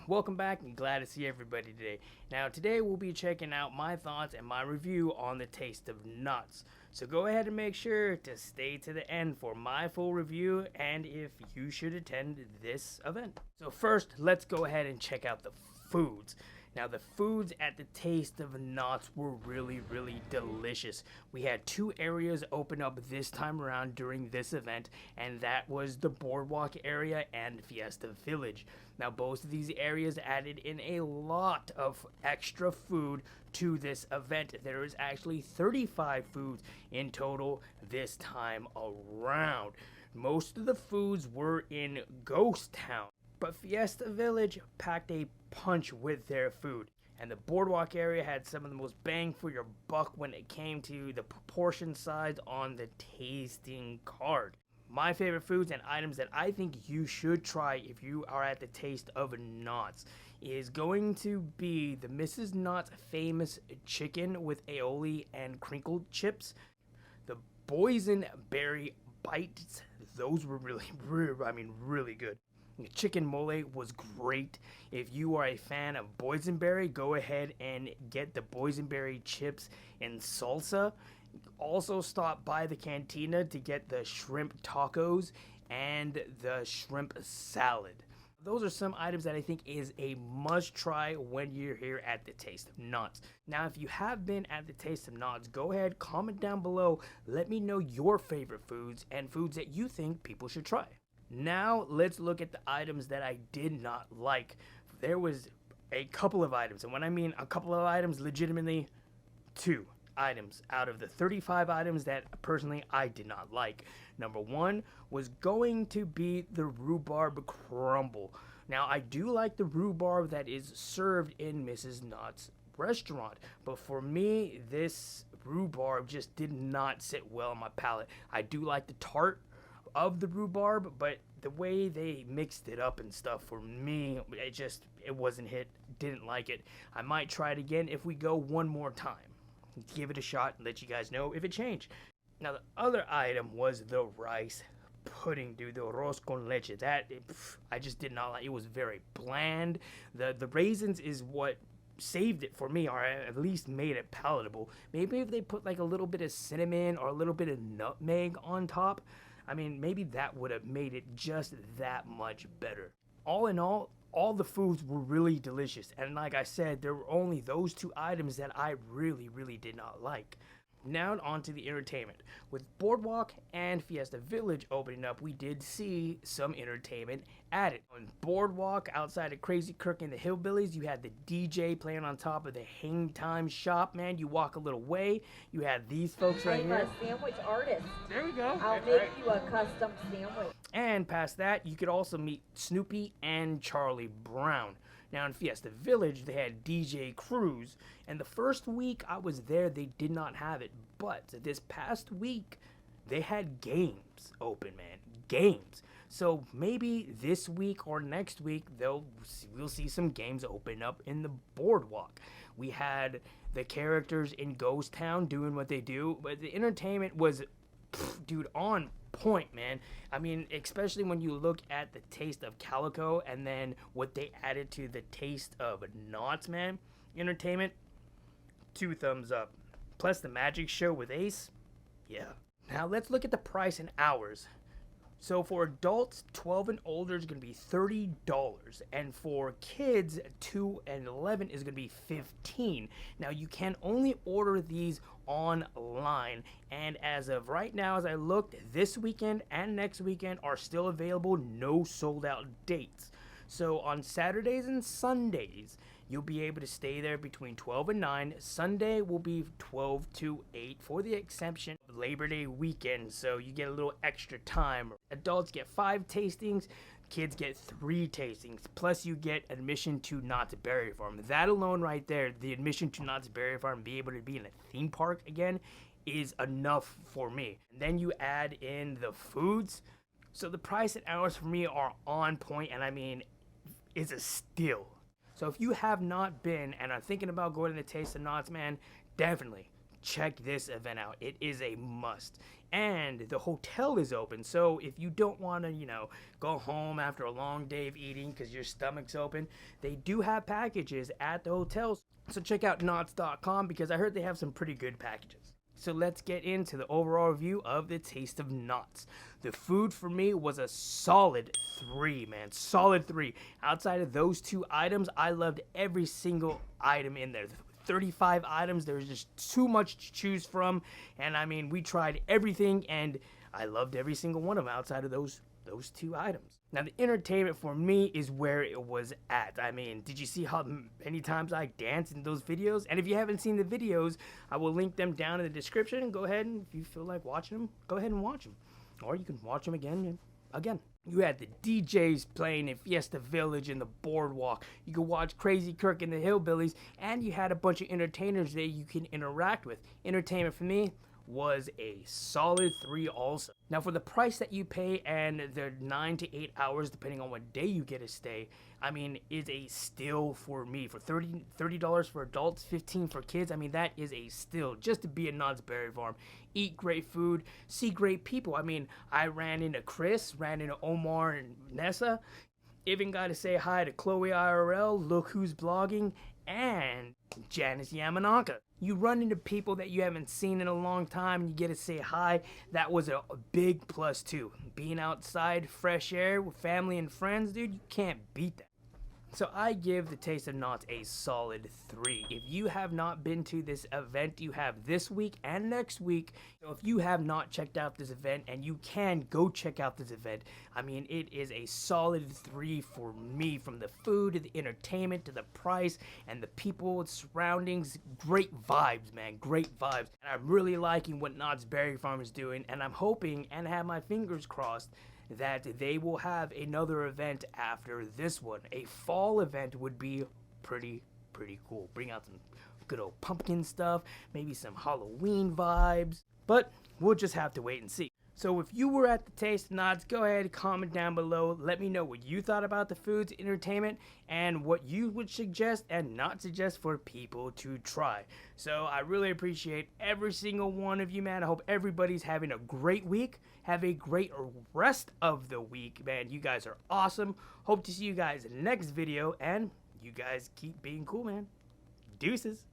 Welcome back and glad to see everybody today. Now today we'll be checking out my thoughts and my review on the taste of nuts. So go ahead and make sure to stay to the end for my full review and if you should attend this event. So first, let's go ahead and check out the foods. Now the foods at the Taste of Knott's were really delicious. We had two areas open up this time around during this event, and that was the Boardwalk area and Fiesta Village. Now both of these areas added in a lot of extra food to this event. There is actually 35 foods in total this time around. Most of the foods were in Ghost Town, but Fiesta Village packed a punch with their food. And the Boardwalk area had some of the most bang for your buck when it came to the proportion size on the tasting card. My favorite foods and items that I think you should try if you are at the Taste of Knott's is going to be the Mrs. Knott's famous chicken with aioli and crinkled chips, the boysenberry bites. Those were really good. The chicken mole was great. If you are a fan of boysenberry, go ahead and get the boysenberry chips and salsa. Also stop by the cantina to get the shrimp tacos and the shrimp salad. Those are some items that I think is a must try when you're here at the Taste of Knott's. Now, if you have been at the Taste of Knott's, go ahead, comment down below. Let me know your favorite foods and foods that you think people should try. Now, let's look at the items that I did not like. There was a couple of items, and when I mean a couple of items, legitimately 2 items out of the 35 items that personally I did not like. Number 1 was going to be the Rhubarb Crumble. Now, I do like the rhubarb that is served in Mrs. Knott's restaurant, but for me, this rhubarb just did not sit well on my palate. I do like the tart of the rhubarb, but the way they mixed it up and stuff, for me, it wasn't hit. Didn't like it. I might try it again if we go one more time. Give it a shot and let you guys know if it changed. Now the other item was the rice pudding, dude. The arroz con leche. I just did not like. It was very bland. The raisins is what saved it for me, or at least made it palatable. Maybe if they put like a little bit of cinnamon or a little bit of nutmeg on top, I mean, maybe that would have made it just that much better. All in all the foods were really delicious. And like I said, there were only those 2 items that I really did not like. Now on to the entertainment. With Boardwalk and Fiesta Village opening up, we did see some entertainment added. On Boardwalk, outside of Crazy Kirk and the Hillbillies, you had the DJ playing on top of the Hang Time shop, man. You walk a little way, you had these folks right here. I'm a sandwich artist. There we go. I'll make you a custom sandwich. And past that, you could also meet Snoopy and Charlie Brown. Now in Fiesta Village, they had DJ Cruz, and the first week I was there, they did not have it. But this past week, they had games open, man. Games. So maybe this week or next week, we'll see some games open up in the Boardwalk. We had the characters in Ghost Town doing what they do, but the entertainment was, dude, on point, man. I mean, especially when you look at the Taste of Calico and then what they added to the Taste of Knott's, man. Entertainment, 2 thumbs up. Plus the magic show with Ace, yeah. Now let's look at the price in hours. So for adults 12 and older is going to be $30, and for kids 2 and 11 is going to be $15. Now you can only order these online, and as of right now, as I looked, this weekend and next weekend are still available, no sold out dates. So on Saturdays and Sundays, you'll be able to stay there between 12 and 9. Sunday will be 12 to 8 for the exception of Labor Day weekend, so you get a little extra time. Adults get 5 tastings, kids get 3 tastings, plus you get admission to Knott's Berry Farm. That alone right there, the admission to Knott's Berry Farm, be able to be in a theme park again, is enough for me. And then you add in the foods, so the price and hours for me are on point, and I mean, it's a steal. So if you have not been and are thinking about going to the Taste of Knott's, man, definitely check this event out. It is a must. And the hotel is open, so if you don't want to, go home after a long day of eating because your stomach's open, they do have packages at the hotels. So check out Knotts.com because I heard they have some pretty good packages. So let's get into the overall review of the Taste of Knotts. The food for me was a solid 3, man. Solid 3. Outside of those 2 items, I loved every single item in there. 35 items. There was just too much to choose from. And I mean, we tried everything and I loved every single one of them outside of those 2 items. Now, the entertainment for me is where it was at. I mean, did you see how many times I danced in those videos? And if you haven't seen the videos, I will link them down in the description. Go ahead and if you feel like watching them, go ahead and watch them. Or you can watch them again and again. You had the DJs playing in Fiesta Village and the Boardwalk. You could watch Crazy Kirk and the Hillbillies. And you had a bunch of entertainers that you can interact with. Entertainment for me was a solid 3 also. Now for the price that you pay and the 9 to 8 hours depending on what day you get to stay, I mean, is a steal for me. For $30 for adults, $15 for kids, I mean, that is a steal just to be at Knott's Berry Farm. Eat great food, see great people. I mean, I ran into Chris, ran into Omar and Nessa, even got to say hi to Chloe IRL, Look Who's Blogging, and Janice Yamanaka. You run into people that you haven't seen in a long time and you get to say hi. That was a big plus too. Being outside, fresh air with family and friends, dude, you can't beat that. So I give the Taste of Knotts a solid 3. If you have not been to this event, you have this week and next week. So if you have not checked out this event, and you can go check out this event, I mean, it is a solid 3 for me. From the food to the entertainment to the price and the people and surroundings, great vibes, man, great vibes. And I'm really liking what Knott's Berry Farm is doing, and I'm hoping and have my fingers crossed that they will have another event after this one. A fall event would be pretty cool. Bring out some good old pumpkin stuff, maybe some Halloween vibes, but we'll just have to wait and see. So if you were at the Taste of Knotts, go ahead and comment down below. Let me know what you thought about the food's entertainment and what you would suggest and not suggest for people to try. So I really appreciate every single one of you, man. I hope everybody's having a great week. Have a great rest of the week, man. You guys are awesome. Hope to see you guys in the next video, and you guys keep being cool, man. Deuces.